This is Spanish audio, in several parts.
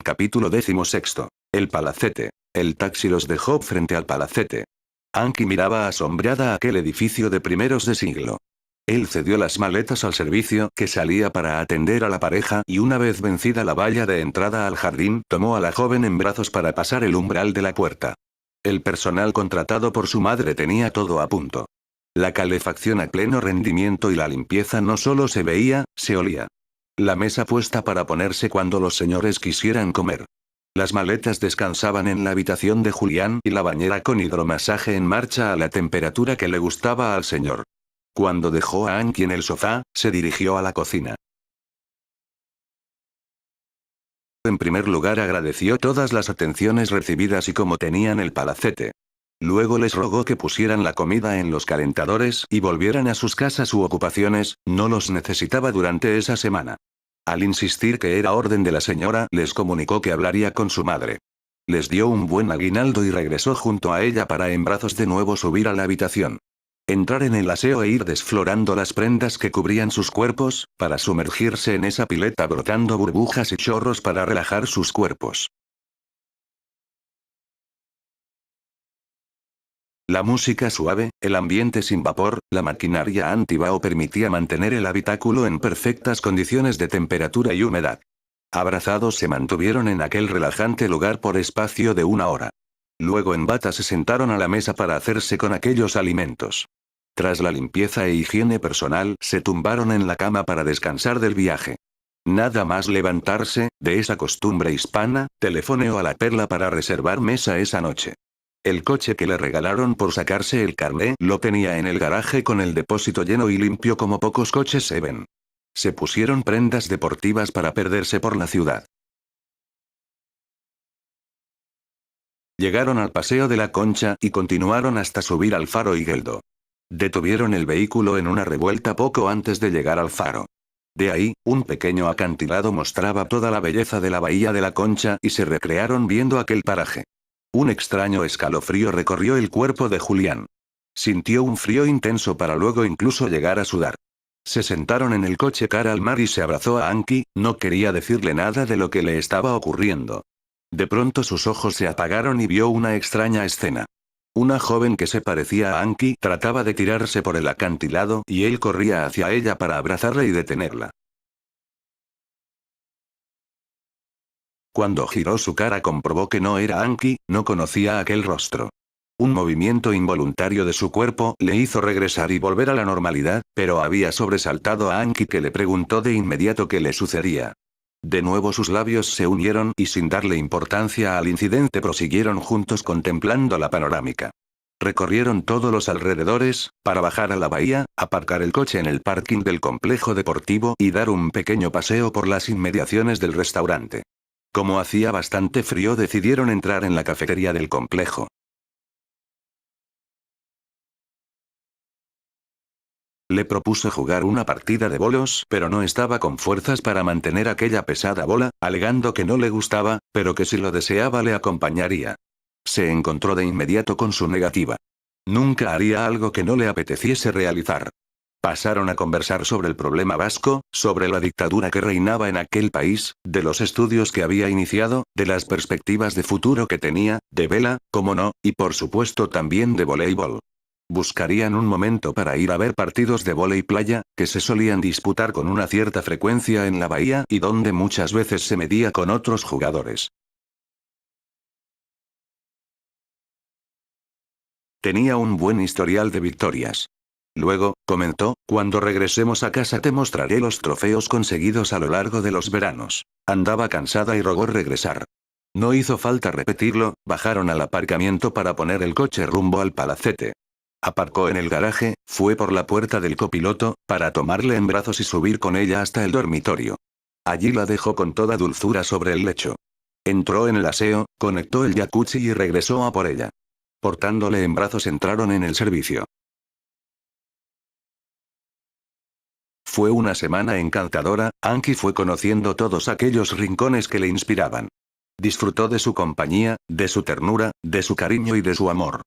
Capítulo 16. El palacete. El taxi los dejó frente al palacete. Anki miraba asombrada aquel edificio de primeros de siglo. Él cedió las maletas al servicio que salía para atender a la pareja y una vez vencida la valla de entrada al jardín, tomó a la joven en brazos para pasar el umbral de la puerta. El personal contratado por su madre tenía todo a punto. La calefacción a pleno rendimiento y la limpieza no solo se veía, se olía. La mesa puesta para ponerse cuando los señores quisieran comer. Las maletas descansaban en la habitación de Julián y la bañera con hidromasaje en marcha a la temperatura que le gustaba al señor. Cuando dejó a Anki en el sofá, se dirigió a la cocina. En primer lugar agradeció todas las atenciones recibidas y cómo tenían el palacete. Luego les rogó que pusieran la comida en los calentadores y volvieran a sus casas u ocupaciones, no los necesitaba durante esa semana. Al insistir que era orden de la señora, les comunicó que hablaría con su madre. Les dio un buen aguinaldo y regresó junto a ella para en brazos de nuevo subir a la habitación. Entrar en el aseo e ir desflorando las prendas que cubrían sus cuerpos, para sumergirse en esa pileta brotando burbujas y chorros para relajar sus cuerpos. La música suave, el ambiente sin vapor, la maquinaria anti-vaho permitía mantener el habitáculo en perfectas condiciones de temperatura y humedad. Abrazados se mantuvieron en aquel relajante lugar por espacio de 1 hora. Luego en bata se sentaron a la mesa para hacerse con aquellos alimentos. Tras la limpieza e higiene personal, se tumbaron en la cama para descansar del viaje. Nada más levantarse, de esa costumbre hispana, telefoneó a la Perla para reservar mesa esa noche. El coche que le regalaron por sacarse el carné lo tenía en el garaje con el depósito lleno y limpio como pocos coches se ven. Se pusieron prendas deportivas para perderse por la ciudad. Llegaron al Paseo de la Concha y continuaron hasta subir al faro Higueldo. Detuvieron el vehículo en una revuelta poco antes de llegar al faro. De ahí, un pequeño acantilado mostraba toda la belleza de la bahía de la Concha y se recrearon viendo aquel paraje. Un extraño escalofrío recorrió el cuerpo de Julián. Sintió un frío intenso para luego incluso llegar a sudar. Se sentaron en el coche cara al mar y se abrazó a Anki, no quería decirle nada de lo que le estaba ocurriendo. De pronto sus ojos se apagaron y vio una extraña escena. Una joven que se parecía a Anki trataba de tirarse por el acantilado y él corría hacia ella para abrazarla y detenerla. Cuando giró su cara comprobó que no era Anki, no conocía aquel rostro. Un movimiento involuntario de su cuerpo le hizo regresar y volver a la normalidad, pero había sobresaltado a Anki que le preguntó de inmediato qué le sucedía. De nuevo sus labios se unieron y sin darle importancia al incidente prosiguieron juntos contemplando la panorámica. Recorrieron todos los alrededores, para bajar a la bahía, aparcar el coche en el parking del complejo deportivo y dar un pequeño paseo por las inmediaciones del restaurante. Como hacía bastante frío decidieron entrar en la cafetería del complejo. Le propuso jugar una partida de bolos, pero no estaba con fuerzas para mantener aquella pesada bola, alegando que no le gustaba, pero que si lo deseaba le acompañaría. Se encontró de inmediato con su negativa. Nunca haría algo que no le apeteciese realizar. Pasaron a conversar sobre el problema vasco, sobre la dictadura que reinaba en aquel país, de los estudios que había iniciado, de las perspectivas de futuro que tenía, de vela, como no, y por supuesto también de voleibol. Buscarían un momento para ir a ver partidos de vóley playa, que se solían disputar con una cierta frecuencia en la bahía y donde muchas veces se medía con otros jugadores. Tenía un buen historial de victorias. Luego, comentó, cuando regresemos a casa te mostraré los trofeos conseguidos a lo largo de los veranos. Andaba cansada y rogó regresar. No hizo falta repetirlo, bajaron al aparcamiento para poner el coche rumbo al palacete. Aparcó en el garaje, fue por la puerta del copiloto, para tomarle en brazos y subir con ella hasta el dormitorio. Allí la dejó con toda dulzura sobre el lecho. Entró en el aseo, conectó el jacuzzi y regresó a por ella. Portándole en brazos entraron en el servicio. Fue una semana encantadora, Anki fue conociendo todos aquellos rincones que le inspiraban. Disfrutó de su compañía, de su ternura, de su cariño y de su amor.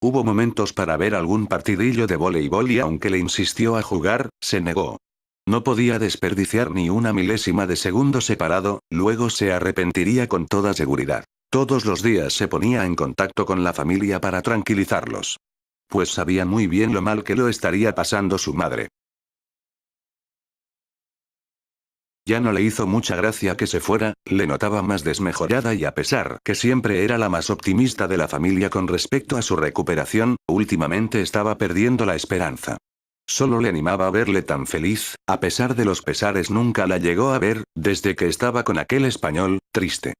Hubo momentos para ver algún partidillo de voleibol y aunque le insistió a jugar, se negó. No podía desperdiciar ni una milésima de segundo separado, luego se arrepentiría con toda seguridad. Todos los días se ponía en contacto con la familia para tranquilizarlos. Pues sabía muy bien lo mal que lo estaría pasando su madre. Ya no le hizo mucha gracia que se fuera, le notaba más desmejorada y a pesar que siempre era la más optimista de la familia con respecto a su recuperación, últimamente estaba perdiendo la esperanza. Solo le animaba a verle tan feliz, a pesar de los pesares nunca la llegó a ver, desde que estaba con aquel español, triste.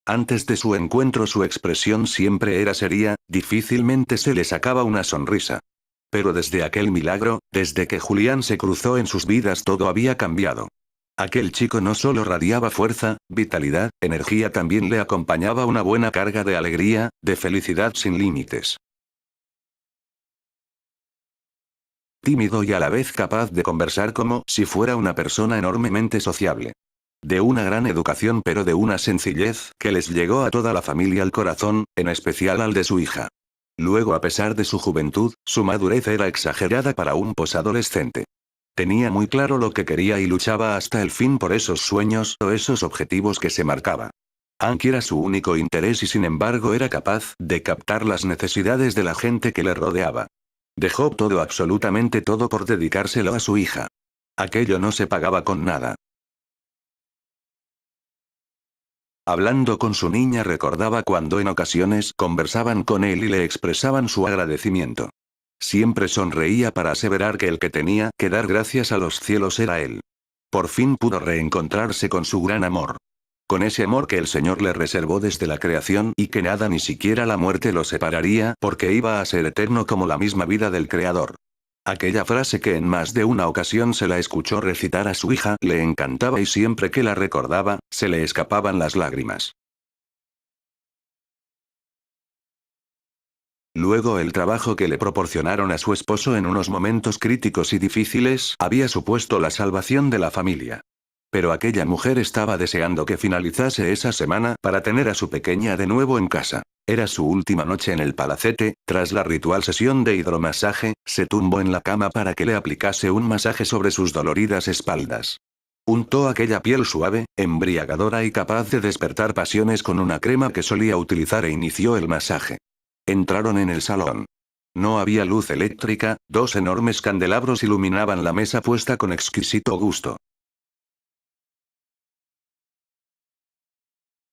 Antes de su encuentro su expresión siempre era seria, difícilmente se le sacaba una sonrisa. Pero desde aquel milagro, desde que Julián se cruzó en sus vidas todo había cambiado. Aquel chico no solo radiaba fuerza, vitalidad, energía, también le acompañaba una buena carga de alegría, de felicidad sin límites. Tímido y a la vez capaz de conversar como si fuera una persona enormemente sociable. De una gran educación pero de una sencillez que les llegó a toda la familia al corazón, en especial al de su hija. Luego, a pesar de su juventud, su madurez era exagerada para un posadolescente. Tenía muy claro lo que quería y luchaba hasta el fin por esos sueños o esos objetivos que se marcaba. Anki era su único interés y sin embargo era capaz de captar las necesidades de la gente que le rodeaba. Dejó todo, absolutamente todo, por dedicárselo a su hija. Aquello no se pagaba con nada. Hablando con su niña recordaba cuando en ocasiones conversaban con él y le expresaban su agradecimiento. Siempre sonreía para aseverar que el que tenía que dar gracias a los cielos era él. Por fin pudo reencontrarse con su gran amor. Con ese amor que el Señor le reservó desde la creación y que nada, ni siquiera la muerte, lo separaría, porque iba a ser eterno como la misma vida del Creador. Aquella frase que en más de una ocasión se la escuchó recitar a su hija le encantaba y siempre que la recordaba, se le escapaban las lágrimas. Luego el trabajo que le proporcionaron a su esposo en unos momentos críticos y difíciles había supuesto la salvación de la familia. Pero aquella mujer estaba deseando que finalizase esa semana para tener a su pequeña de nuevo en casa. Era su última noche en el palacete, tras la ritual sesión de hidromasaje, se tumbó en la cama para que le aplicase un masaje sobre sus doloridas espaldas. Untó aquella piel suave, embriagadora y capaz de despertar pasiones con una crema que solía utilizar e inició el masaje. Entraron en el salón. No había luz eléctrica, dos enormes candelabros iluminaban la mesa puesta con exquisito gusto.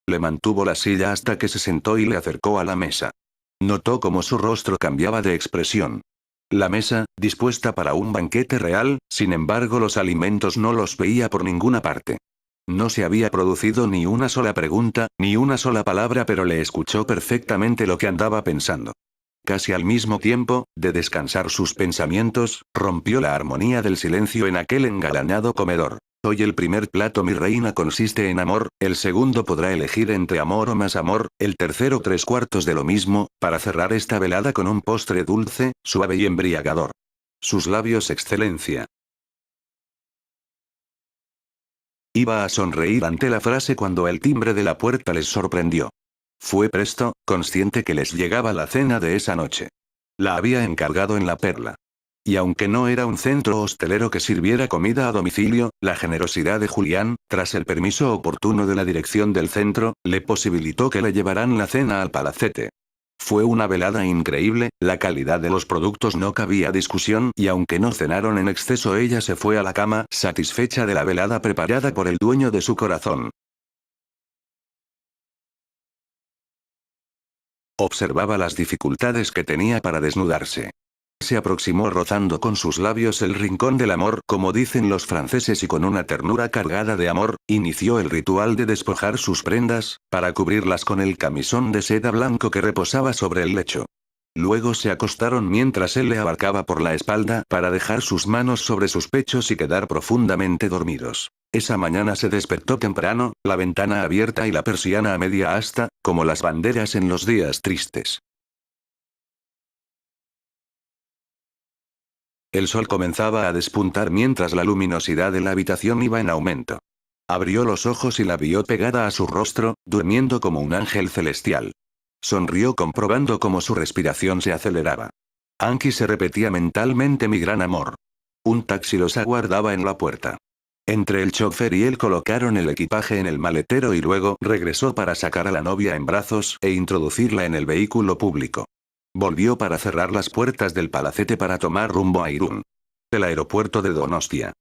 Le mantuvo la silla hasta que se sentó y le acercó a la mesa. Notó cómo su rostro cambiaba de expresión. La mesa, dispuesta para un banquete real, sin embargo los alimentos no los veía por ninguna parte. No se había producido ni una sola pregunta, ni una sola palabra, pero le escuchó perfectamente lo que andaba pensando. Casi al mismo tiempo, de descansar sus pensamientos, rompió la armonía del silencio en aquel engalanado comedor. Hoy el primer plato, mi reina, consiste en amor, el segundo podrá elegir entre amor o más amor, el tercero tres cuartos de lo mismo, para cerrar esta velada con un postre dulce, suave y embriagador. Sus labios, excelencia. Iba a sonreír ante la frase cuando el timbre de la puerta les sorprendió. Fue presto, consciente que les llegaba la cena de esa noche. La había encargado en La Perla. Y aunque no era un centro hostelero que sirviera comida a domicilio, la generosidad de Julián, tras el permiso oportuno de la dirección del centro, le posibilitó que le llevaran la cena al palacete. Fue una velada increíble, la calidad de los productos no cabía discusión y aunque no cenaron en exceso, ella se fue a la cama satisfecha de la velada preparada por el dueño de su corazón. Observaba las dificultades que tenía para desnudarse. Se aproximó rozando con sus labios el rincón del amor, como dicen los franceses, y con una ternura cargada de amor, inició el ritual de despojar sus prendas, para cubrirlas con el camisón de seda blanco que reposaba sobre el lecho. Luego se acostaron mientras él le abarcaba por la espalda para dejar sus manos sobre sus pechos y quedar profundamente dormidos. Esa mañana se despertó temprano, la ventana abierta y la persiana a media asta, como las banderas en los días tristes. El sol comenzaba a despuntar mientras la luminosidad de la habitación iba en aumento. Abrió los ojos y la vio pegada a su rostro, durmiendo como un ángel celestial. Sonrió comprobando cómo su respiración se aceleraba. Anki se repetía mentalmente: mi gran amor. Un taxi los aguardaba en la puerta. Entre el chofer y él colocaron el equipaje en el maletero y luego regresó para sacar a la novia en brazos e introducirla en el vehículo público. Volvió para cerrar las puertas del palacete para tomar rumbo a Irún. El aeropuerto de Donostia.